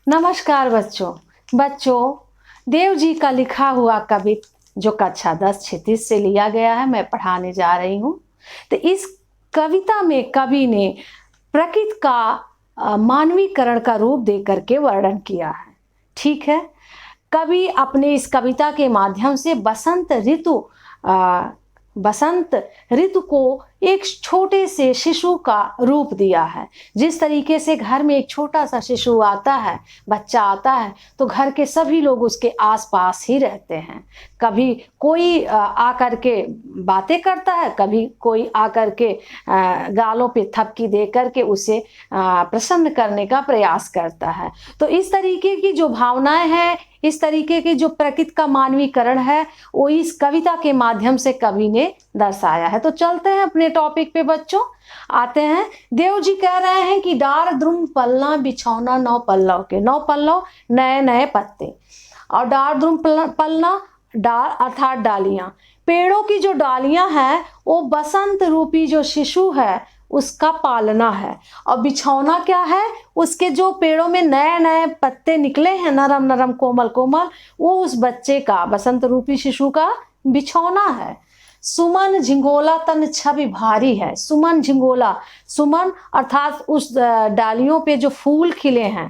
नमस्कार बच्चों। देव जी का लिखा हुआ कवि जो कक्षा 10 क्षितिज से लिया गया है, मैं पढ़ाने जा रही हूँ। तो इस कविता में कवि ने प्रकृति का मानवीकरण का रूप दे करके वर्णन किया है। ठीक है, कवि अपने इस कविता के माध्यम से बसंत ऋतु को एक छोटे से शिशु का रूप दिया है। जिस तरीके से घर में एक छोटा सा शिशु आता है, बच्चा आता है, तो घर के सभी लोग उसके आसपास ही रहते हैं। कभी कोई आकर के बातें करता है, कभी कोई आकर के गालों पे थपकी दे करके उसे प्रसन्न करने का प्रयास करता है। तो इस तरीके की जो भावनाएं हैं, इस तरीके की जो प्रकृति का मानवीकरण है, वो इस कविता के माध्यम से कवि ने दर्शाया है। तो चलते हैं अपने टॉपिक पे बच्चों, आते हैं। देव जी कह रहे हैं कि डार द्रुम पलना बिछौना 9 पल्लव के, 9 पल्लव नए नए पत्ते। और डार द्रुम पलना, डार अर्थात डालियां, पेड़ों की जो डालियां हैं वो बसंत रूपी जो शिशु है उसका पालना है। और बिछौना क्या है, उसके जो पेड़ों में नए नए पत्ते निकले हैं, नरम नरम कोमल कोमल, वो उस बच्चे का, बसंत रूपी शिशु का बिछौना है। सुमन झिंगोला तन छवि भारी है। सुमन झिंगोला, सुमन अर्थात उस डालियों पे जो फूल खिले हैं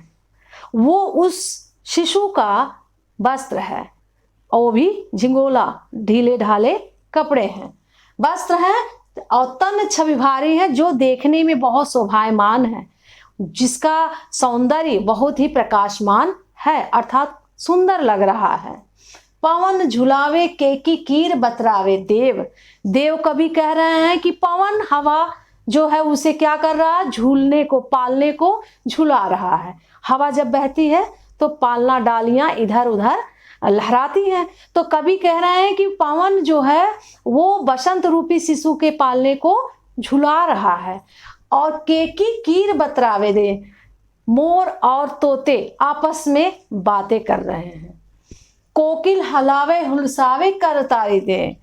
वो उस शिशु का वस्त्र है, और वो भी झिंगोला, ढीले ढाले कपड़े हैं, वस्त्र हैं। और तन छवि भारी है, जो देखने में बहुत शोभायमान है, जिसका सौंदर्य बहुत ही प्रकाशमान है, अर्थात सुंदर लग रहा है। पवन झुलावे केकी कीर बतरावे देव। देव कवि कह रहे हैं कि पवन, हवा जो है उसे क्या कर रहा है, झूलने को, पालने को झुला रहा है। हवा जब बहती है तो पालना डालियां इधर उधर लहराती हैं। तो कवि कह रहे हैं कि पवन जो है वो बसंत रूपी शिशु के पालने को झुला रहा है। और केकी कीर बतरावे दे, मोर और तोते आपस में बातें कर रहे हैं। कोकिल हलावे हुलसावे कर तारी दे।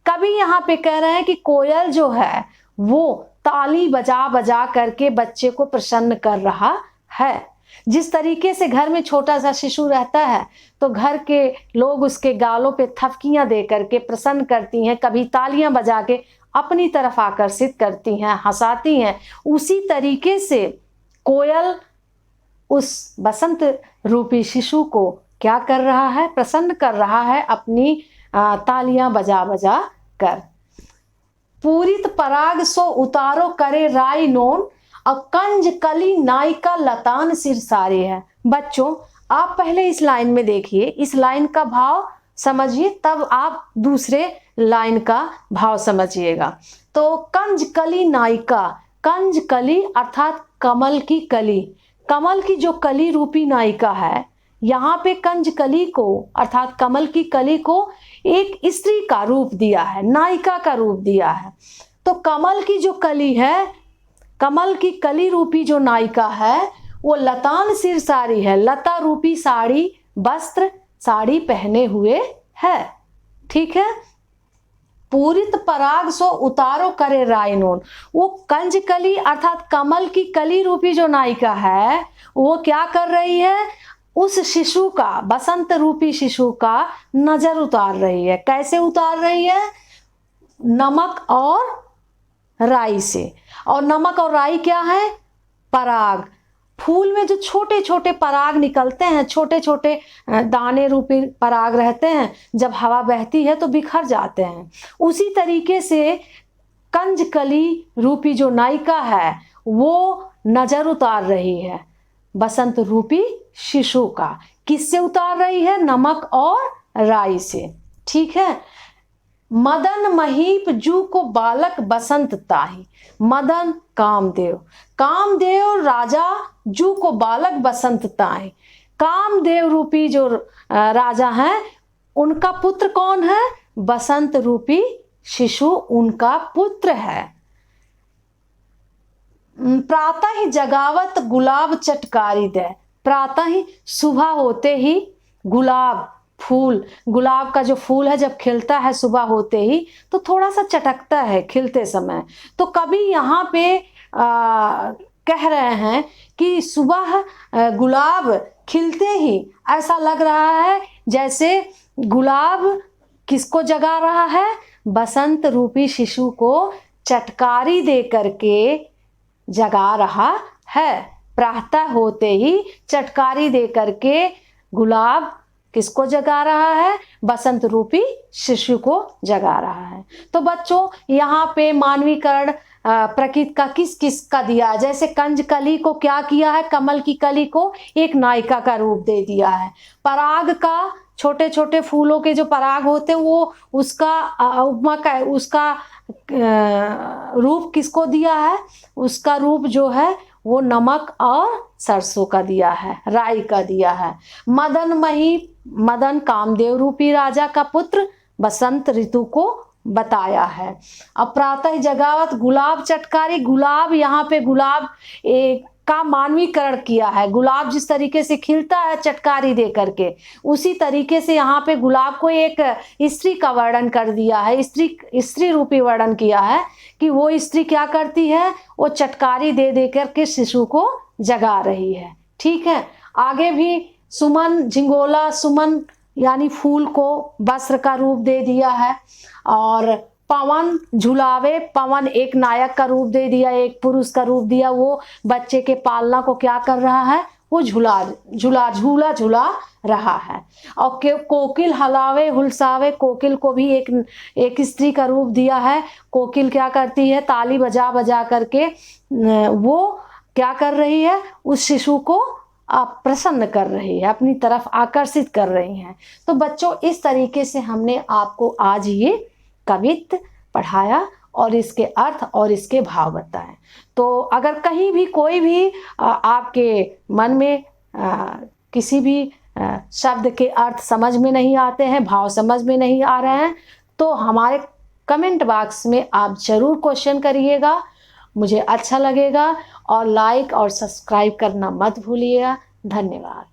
कवि यहाँ पे कह रहे हैं कि कोयल जो है वो ताली बजा बजा करके बच्चे को प्रसन्न कर रहा है। जिस तरीके से घर में छोटा सा शिशु रहता है तो घर के लोग उसके गालों पे थपकियां दे करके प्रसन्न करती हैं, कभी तालियां बजा के अपनी तरफ आकर्षित करती हैं, हंसाती हैं। उसी तरीके से कोयल उस बसंत रूपी शिशु को क्या कर रहा है, प्रसन्न कर रहा है अपनी तालियां बजा बजा कर। पूरित पराग सो उतारो करे राई नोन, और कंज कली नायिका लतान सिर सारे है। बच्चों आप पहले इस लाइन में देखिए, इस लाइन का भाव समझिए, तब आप दूसरे लाइन का भाव समझिएगा। तो कंज कली नायिका, कंज कली अर्थात कमल की कली, कमल की जो कली रूपी नायिका है, यहाँ पे कंज कली को अर्थात कमल की कली को एक स्त्री का रूप दिया है, नायिका का रूप दिया है। तो कमल की जो कली है, कमल की कली रूपी जो नायिका है वो लतान सिर साड़ी है, लता रूपी साड़ी, वस्त्र साड़ी पहने हुए है। ठीक है। पूरित पराग सो उतारो करे रायनोन, वो कंज कली अर्थात कमल की कली रूपी जो नायिका है वो क्या कर रही है, उस शिशु का, बसंत रूपी शिशु का नजर उतार रही है। कैसे उतार रही है, नमक और राई से। और नमक और राई क्या है, पराग। फूल में जो छोटे छोटे पराग निकलते हैं, छोटे छोटे दाने रूपी पराग रहते हैं, जब हवा बहती है तो बिखर जाते हैं। उसी तरीके से कंजकली रूपी जो नायिका है वो नजर उतार रही है बसंत रूपी शिशु का। किससे उतार रही है, नमक और राई से। ठीक है। मदन महीप जू को बालक बसंत ताही। मदन कामदेव, कामदेव राजा जू को बालक बसंत ताही। कामदेव रूपी जो राजा हैं उनका पुत्र कौन है, बसंत रूपी शिशु उनका पुत्र है। प्रातः ही जगावत गुलाब चटकारी दे। प्रातः ही, सुबह होते ही, गुलाब फूल, गुलाब का जो फूल है जब खिलता है सुबह होते ही तो थोड़ा सा चटकता है खिलते समय। तो कभी यहाँ पे कह रहे हैं कि सुबह गुलाब खिलते ही ऐसा लग रहा है जैसे गुलाब किसको जगा रहा है, बसंत रूपी शिशु को चटकारी दे करके जगा रहा है। प्रातः होते ही चटकारी दे करके गुलाब किसको जगा रहा है, बसंत रूपी शिशु को जगा रहा है। तो बच्चों यहाँ पे मानवीकरण प्रकृति का किस किस का दिया है। जैसे कंज कली को क्या किया है, कमल की कली को एक नायिका का रूप दे दिया है। पराग का, छोटे छोटे फूलों के जो पराग होते हैं वो उसका उपमा का, उसका रूप किसको दिया है, उसका रूप जो है वो नमक और सरसों का दिया है, राई का दिया है। मदन कामदेव रूपी राजा का पुत्र बसंत ऋतु को बताया है। अब प्रातः जगावत गुलाब चटकारी, गुलाब यहाँ पे गुलाब का मानवीकरण किया है। गुलाब जिस तरीके से खिलता है चटकारी दे करके, उसी तरीके से यहाँ पे गुलाब को एक स्त्री का वर्णन कर दिया है, स्त्री रूपी वर्णन किया है कि वो स्त्री क्या करती है, वो चटकारी दे दे करके शिशु को जगा रही है। ठीक है, आगे भी सुमन, झिंगोला सुमन यानी फूल को वस्त्र का रूप दे दिया है। और पवन झुलावे, पवन एक नायक का रूप दे दिया, एक पुरुष का रूप दिया। वो बच्चे के पालना को क्या कर रहा है, वो झूला रहा है। और कोकिल हलावे हुलसावे, कोकिल को भी एक स्त्री का रूप दिया है। कोकिल क्या करती है, ताली बजा बजा करके वो क्या कर रही है, उस शिशु को आप प्रसन्न कर रही है, अपनी तरफ आकर्षित कर रही हैं। तो बच्चों इस तरीके से हमने आपको आज ये कवित्त पढ़ाया और इसके अर्थ और इसके भाव बताए। तो अगर कहीं भी कोई भी आपके मन में किसी भी शब्द के अर्थ समझ में नहीं आते हैं, भाव समझ में नहीं आ रहे हैं, तो हमारे कमेंट बॉक्स में आप ज़रूर क्वेश्चन करिएगा, मुझे अच्छा लगेगा। और लाइक और सब्सक्राइब करना मत भूलिएगा। धन्यवाद।